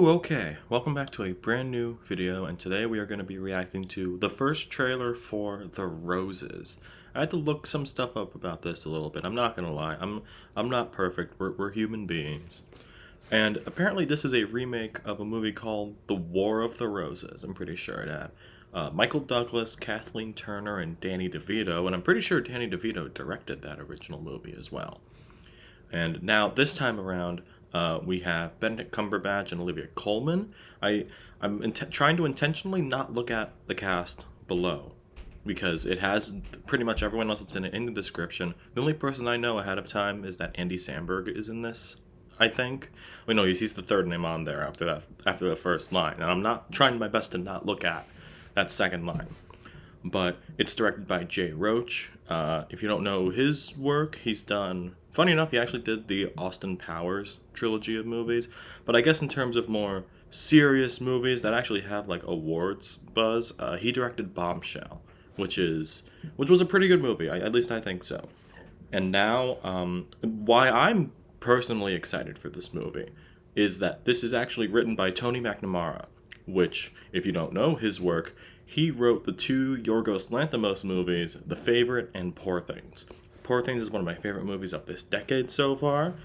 Ooh, okay. Welcome back to a brand new video, and today we are going to be reacting to the first trailer for The Roses. I had to look some stuff up about this a little bit. I'm not going to lie. I'm not perfect. We're human beings. And apparently this is a remake of a movie called The War of the Roses. I'm pretty sure it had Michael Douglas, Kathleen Turner, and Danny DeVito, and I'm pretty sure Danny DeVito directed that original movie as well. And now this time around, we have Benedict Cumberbatch and Olivia Colman. I'm trying to intentionally not look at the cast below because it has pretty much everyone else that's in it in the description. The only person I know ahead of time is that Andy Samberg is in this, I think. Wait, no, he's the third name on there after the first line. And I'm not trying my best to not look at that second line. But it's directed by Jay Roach. If you don't know his work, he's done... Funny enough, he actually did the Austin Powers trilogy of movies. But I guess in terms of more serious movies that actually have like awards buzz, he directed Bombshell, which was a pretty good movie. At least I think so. And now, why I'm personally excited for this movie is that this is actually written by Tony McNamara, which, if you don't know his work, he wrote the two Yorgos Lanthimos movies, The Favorite and Poor Things. Poor Things is one of my favorite movies of this decade so far.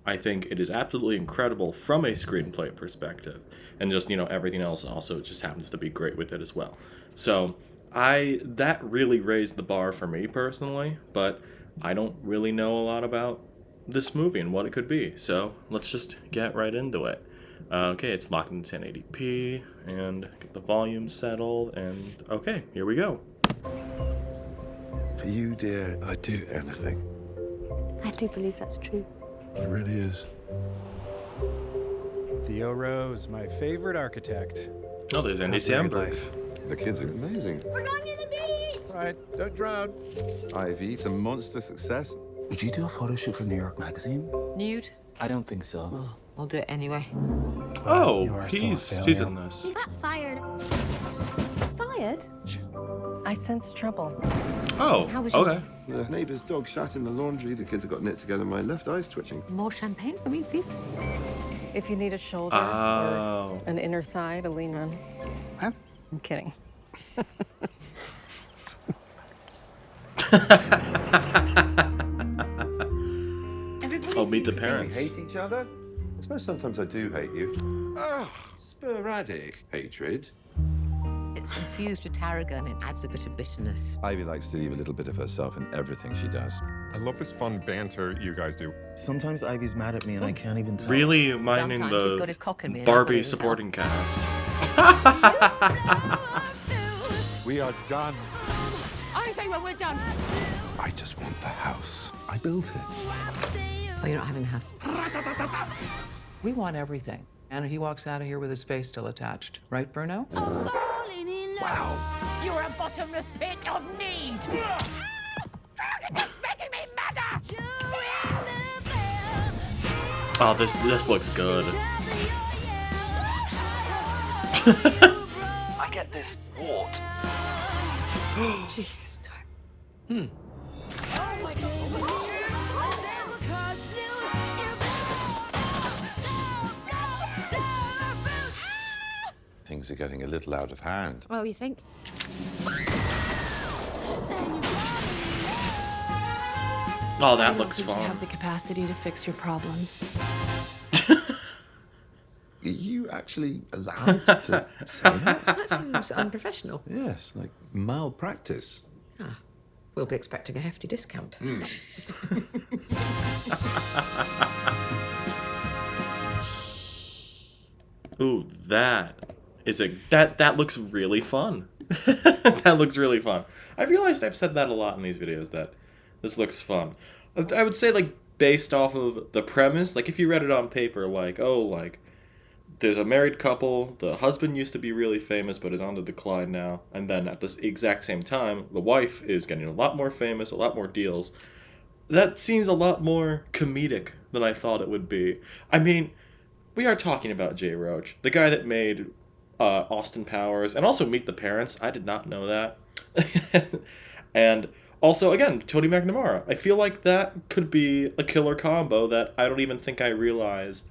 I think it is absolutely incredible from a screenplay perspective. And just, everything else also just happens to be great with it as well. So, that really raised the bar for me personally, but I don't really know a lot about this movie and what it could be. So, let's just get right into it. Okay, it's locked in 1080p, and get the volume settled, and okay, here we go. For you, dear, I'd do anything. I do believe that's true. It really is. Theo Rose, my favorite architect. Oh, there's Andy How's married Samberg. life? The kids are amazing. We're going to the beach! Right, don't drown. Ivy, it's a monster success. Would you do a photo shoot for New York Magazine? Nude? I don't think so. Oh, I'll do it anyway. Oh, You are still a he's failure. in this. You got fired. Fired? I sense trouble. Oh, How was your- okay. The neighbor's dog shat in the laundry. The kids have got knit together. My left eye's twitching. More champagne for me, please. If you need a shoulder Oh. or an inner thigh to lean on. What? I'm kidding. Oh, meet the We parents. hate each other? I suppose sometimes I do hate you. Ah, sporadic hatred. It's infused with tarragon. It adds a bit of bitterness. Ivy likes to leave a little bit of herself in everything she does. I love this fun banter you guys do. Sometimes Ivy's mad at me and I can't even tell. Really minding Sometimes he's got his cock in me the and I've got Barbie it himself. supporting cast. We are done. I say when we're done. I just want the house. I built it. Oh, you're not having the house. We want everything. And he walks out of here with his face still attached. Right, Bruno? Wow. You're a bottomless pit of need. It's making me madder. Oh, this looks good. I get this wart. Jesus, no. Things are getting a little out of hand. Oh, you think? Oh, that looks You fun. have the capacity to fix your problems. Are you actually allowed to say that? That seems unprofessional. Yes, like malpractice. Ah, we'll be expecting a hefty discount. Ooh, that looks really fun. That looks really fun. I realized I've said that a lot in these videos, that this looks fun. I would say, like, based off of the premise, like, if you read it on paper, like, oh, like, there's a married couple, the husband used to be really famous but is on the decline now, and then at this exact same time, the wife is getting a lot more famous, a lot more deals. That seems a lot more comedic than I thought it would be. I mean, we are talking about Jay Roach, the guy that made Austin Powers, and also Meet the Parents. I did not know that. And also, again, Tony McNamara. I feel like that could be a killer combo that I don't even think I realized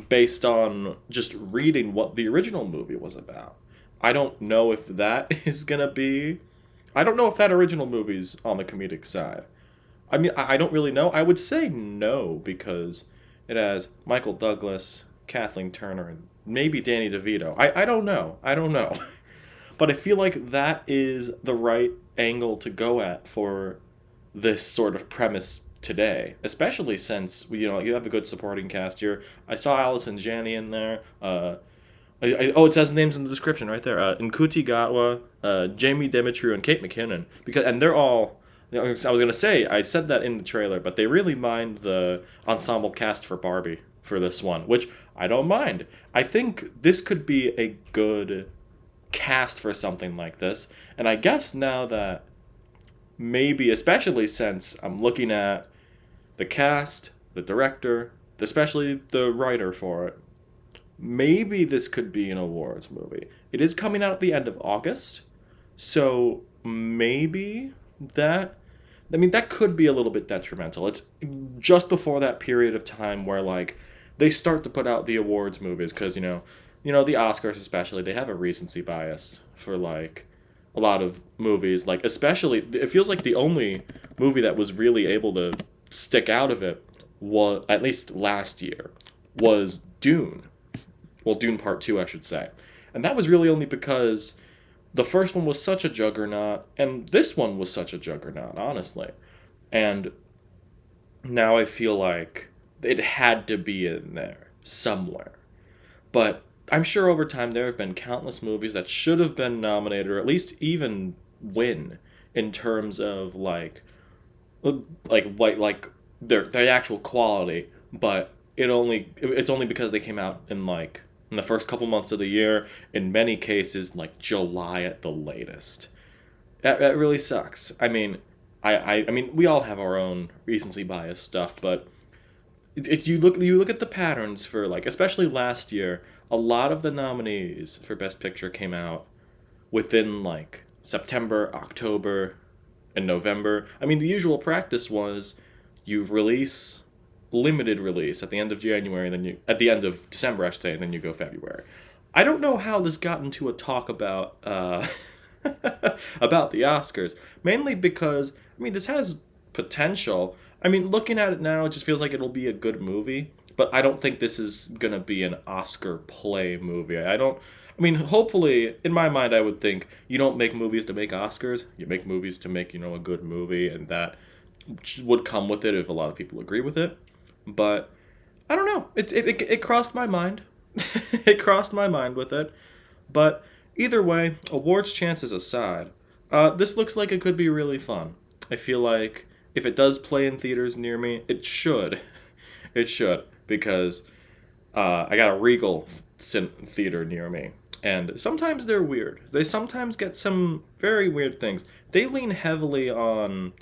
based on just reading what the original movie was about. I don't know if that is gonna be... I don't know if that original movie's on the comedic side. I mean, I don't really know. I would say no, because it has Michael Douglas, Kathleen Turner, and maybe Danny DeVito. I don't know. I don't know. But I feel like that is the right angle to go at for this sort of premise today, especially since you have a good supporting cast here. I saw Allison Janney in there. It says names in the description right there. Nkuti Gatwa, Jamie Demetriou, and Kate McKinnon. And they're all... I was gonna say, I said that in the trailer, but they really mind the ensemble cast for Barbie for this one, which I don't mind. I think this could be a good cast for something like this, and I guess now that maybe, especially since I'm looking at the cast, the director, especially the writer for it, maybe this could be an awards movie. It is coming out at the end of August, so maybe... that could be a little bit detrimental. It's just before that period of time where, like, they start to put out the awards movies because, the Oscars especially, they have a recency bias for, like, a lot of movies. Like, especially, it feels like the only movie that was really able to stick out of it, was, at least last year, was Dune. Well, Dune Part 2, I should say. And that was really only because... the first one was such a juggernaut, and this one was such a juggernaut, honestly. And now I feel like it had to be in there somewhere. But I'm sure over time there have been countless movies that should have been nominated, or at least even win, in terms of their actual quality. But it's only because they came out in the first couple months of the year, in many cases, like July at the latest. That really sucks. I mean, I mean, we all have our own recency bias stuff, but you look at the patterns for, like, especially last year, a lot of the nominees for Best Picture came out within, like, September, October, and November. I mean, the usual practice was you release... limited release at the end of January, and then at the end of December, I should say, and then you go February. I don't know how this got into a talk about about the Oscars, mainly because this has potential. Looking at it now, it just feels like it'll be a good movie, but I don't think this is gonna be an Oscar play movie. Hopefully, in my mind, I would think you don't make movies to make Oscars. You make movies to make a good movie, and that would come with it if a lot of people agree with it. But I don't know. It crossed my mind. It crossed my mind with it. But either way, awards chances aside, this looks like it could be really fun. I feel like if it does play in theaters near me, it should. It should, because I got a Regal theater near me. And sometimes they're weird. They sometimes get some very weird things. They lean heavily on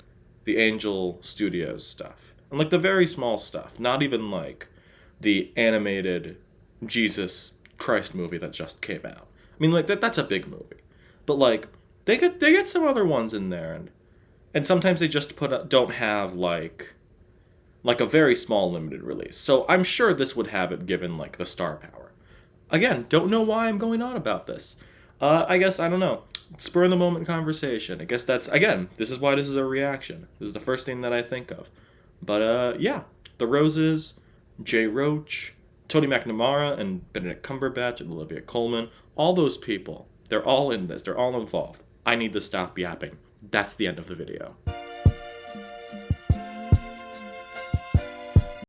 the Angel Studios stuff. And, like, the very small stuff. Not even, like, the animated Jesus Christ movie that just came out. That's a big movie. But, like, they get some other ones in there. And sometimes they just don't have, like a very small limited release. So I'm sure this would have it given, like, the star power. Again, don't know why I'm going on about this. I guess, I don't know. Spur of the moment conversation. I guess that's, again, this is why this is a reaction. This is the first thing that I think of. But, yeah. The Roses, Jay Roach, Tony McNamara, and Benedict Cumberbatch, and Olivia Colman. All those people. They're all in this. They're all involved. I need to stop yapping. That's the end of the video.